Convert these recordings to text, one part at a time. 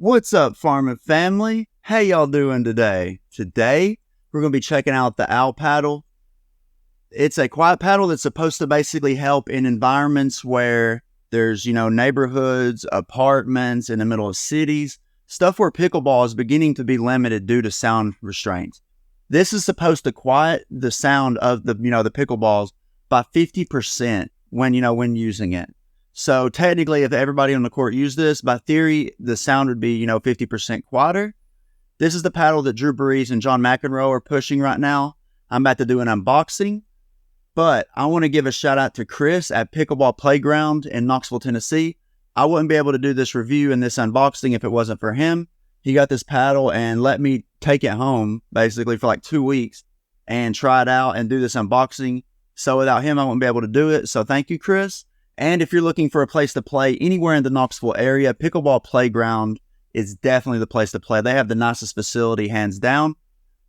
What's up, farming family? How y'all doing today? Today, we're going to be checking out the owl paddle. It's a quiet paddle that's supposed to basically help in environments where there's, neighborhoods, apartments in the middle of cities, stuff where pickleball is beginning to be limited due to sound restraints. This is supposed to quiet the sound of the pickleballs by 50% when using it. So technically, if everybody on the court used this, by theory, the sound would be, 50% quieter. This is the paddle that Drew Brees and John McEnroe are pushing right now. I'm about to do an unboxing, but I want to give a shout out to Chris at Pickleball Playground in Knoxville, Tennessee. I wouldn't be able to do this review and this unboxing if it wasn't for him. He got this paddle and let me take it home basically for like 2 weeks and try it out and do this unboxing. So without him, I wouldn't be able to do it. So thank you, Chris. And if you're looking for a place to play anywhere in the Knoxville area, Pickleball Playground is definitely the place to play. They have the nicest facility, hands down.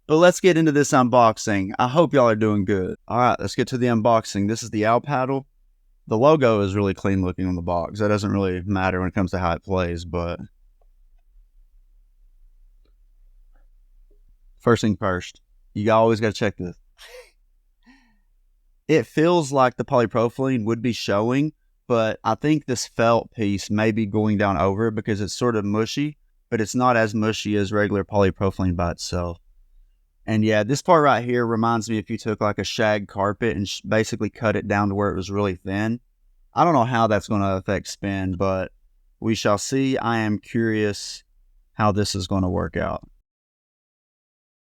But let's get into this unboxing. I hope y'all are doing good. All right, let's get to the unboxing. This is the owl paddle. The logo is really clean looking on the box. That doesn't really matter when it comes to how it plays, but first thing first, you always got to check this. It feels like the polypropylene would be showing, but I think this felt piece may be going down over it because it's sort of mushy, but it's not as mushy as regular polypropylene by itself. And yeah, this part right here reminds me if you took like a shag carpet and basically cut it down to where it was really thin. I don't know how that's going to affect spin, but we shall see. I am curious how this is going to work out.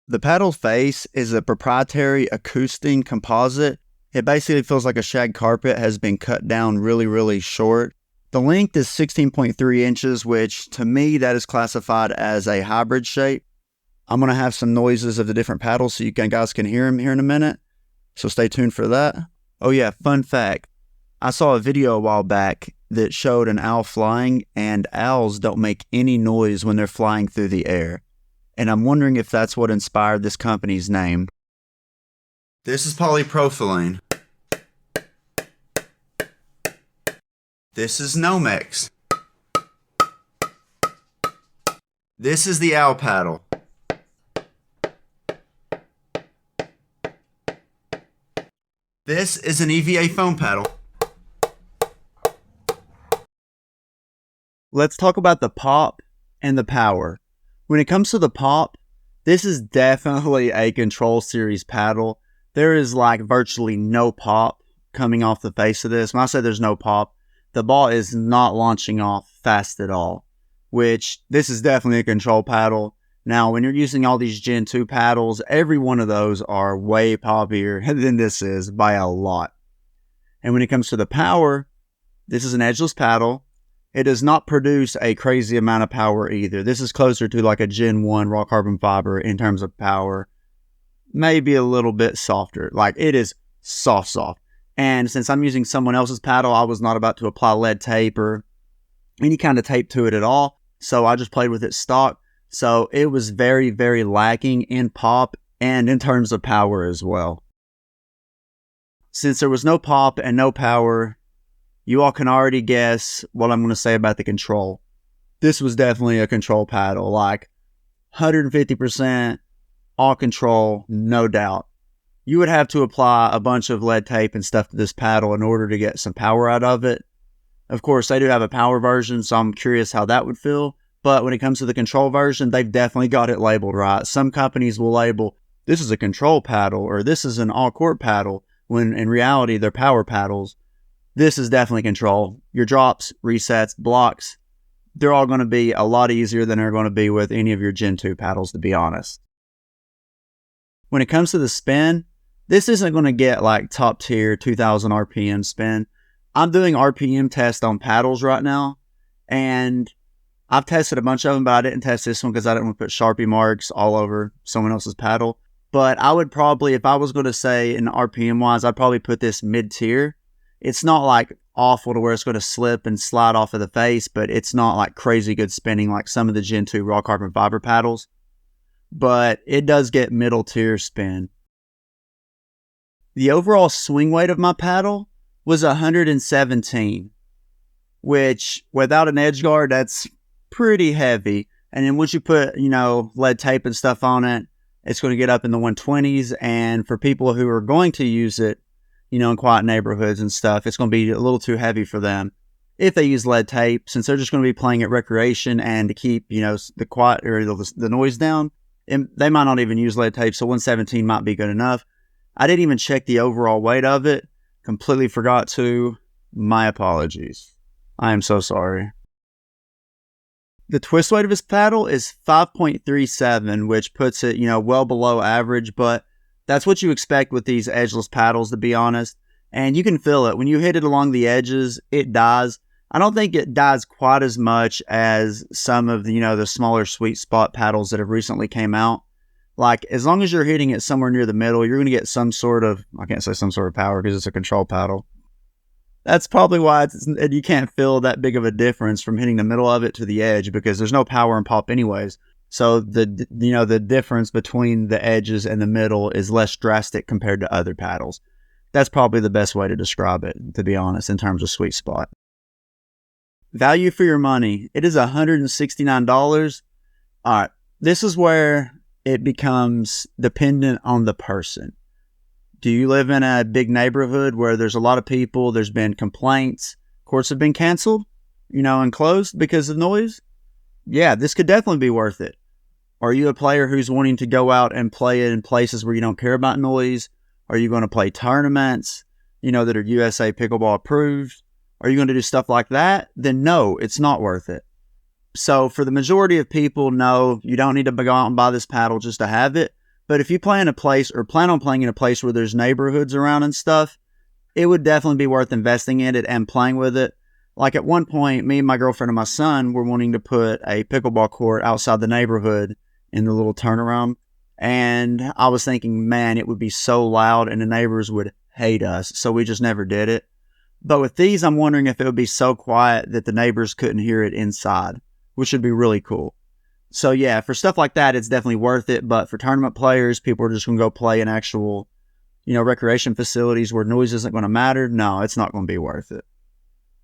The paddle face is a proprietary acoustic composite. It basically feels like a shag carpet has been cut down really, really short. The length is 16.3 inches, which to me, that is classified as a hybrid shape. I'm going to have some noises of the different paddles so you guys can hear them here in a minute. So stay tuned for that. Oh yeah, fun fact. I saw a video a while back that showed an owl flying, and owls don't make any noise when they're flying through the air. And I'm wondering if that's what inspired this company's name. This is polypropylene. This is Nomex. This is the owl paddle. This is an EVA foam paddle. Let's talk about the pop and the power. When it comes to the pop, this is definitely a control series paddle. There is like virtually no pop coming off the face of this. When I say there's no pop, the ball is not launching off fast at all, which this is definitely a control paddle. Now, when you're using all these Gen 2 paddles, every one of those are way poppier than this is by a lot. And when it comes to the power, this is an edgeless paddle. It does not produce a crazy amount of power either. This is closer to like a Gen 1 raw carbon fiber in terms of power. Maybe a little bit softer. Like it is soft. And since I'm using someone else's paddle, I was not about to apply lead tape or any kind of tape to it at all. So I just played with it stock. So it was very, very lacking in pop and in terms of power as well. Since there was no pop and no power, you all can already guess what I'm going to say about the control. This was definitely a control paddle, like 150% all control, no doubt. You would have to apply a bunch of lead tape and stuff to this paddle in order to get some power out of it. Of course, they do have a power version, so I'm curious how that would feel. But when it comes to the control version, they've definitely got it labeled right. Some companies will label, this is a control paddle, or this is an all-court paddle, when in reality, they're power paddles. This is definitely control. Your drops, resets, blocks, they're all going to be a lot easier than they're going to be with any of your Gen 2 paddles, to be honest. When it comes to the spin, this isn't going to get like top tier 2000 RPM spin. I'm doing RPM tests on paddles right now, and I've tested a bunch of them, but I didn't test this one because I didn't want to put Sharpie marks all over someone else's paddle. But I would probably, if I was going to say in RPM wise, I'd probably put this mid-tier. It's not like awful to where it's going to slip and slide off of the face, but it's not like crazy good spinning like some of the Gen 2 raw carbon fiber paddles. But it does get middle tier spin. The overall swing weight of my paddle was 117, which without an edge guard, that's pretty heavy. And then once you put, lead tape and stuff on it, it's going to get up in the 120s. And for people who are going to use it, in quiet neighborhoods and stuff, it's going to be a little too heavy for them if they use lead tape, since they're just going to be playing at recreation and to keep, the quiet or the noise down. And they might not even use lead tape, so 117 might be good enough. I didn't even check the overall weight of it. Completely forgot to. My apologies. I am so sorry. The twist weight of his paddle is 5.37, which puts it, well below average, but that's what you expect with these edgeless paddles, to be honest. And you can feel it. When you hit it along the edges, it dies. I don't think it dies quite as much as some of the smaller sweet spot paddles that have recently came out. Like, as long as you're hitting it somewhere near the middle, you're going to get some sort of, I can't say some sort of power because it's a control paddle. That's probably why you can't feel that big of a difference from hitting the middle of it to the edge, because there's no power in pop anyways. So the difference between the edges and the middle is less drastic compared to other paddles. That's probably the best way to describe it, to be honest, in terms of sweet spot. Value for your money. It is $169. All right, this is where it becomes dependent on the person. Do you live in a big neighborhood where there's a lot of people, there's been complaints, courts have been canceled, and closed because of noise? Yeah, this could definitely be worth it. Are you a player who's wanting to go out and play it in places where you don't care about noise? Are you going to play tournaments, that are USA Pickleball approved? Are you going to do stuff like that? Then no, it's not worth it. So for the majority of people, no, you don't need to go out and buy this paddle just to have it. But if you play in a place or plan on playing in a place where there's neighborhoods around and stuff, it would definitely be worth investing in it and playing with it. Like at one point, me and my girlfriend and my son were wanting to put a pickleball court outside the neighborhood in the little turnaround. And I was thinking, man, it would be so loud and the neighbors would hate us. So we just never did it. But with these, I'm wondering if it would be so quiet that the neighbors couldn't hear it inside, which would be really cool. So yeah, for stuff like that, it's definitely worth it. But for tournament players, people are just going to go play in actual, recreation facilities where noise isn't going to matter. No, it's not going to be worth it.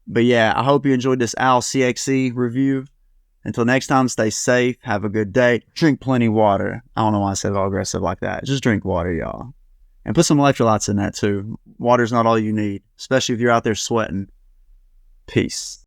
But yeah, I hope you enjoyed this Al CXE review. Until next time, stay safe. Have a good day. Drink plenty of water. I don't know why I said all aggressive like that. Just drink water, y'all. And put some electrolytes in that too. Water's not all you need, especially if you're out there sweating. Peace.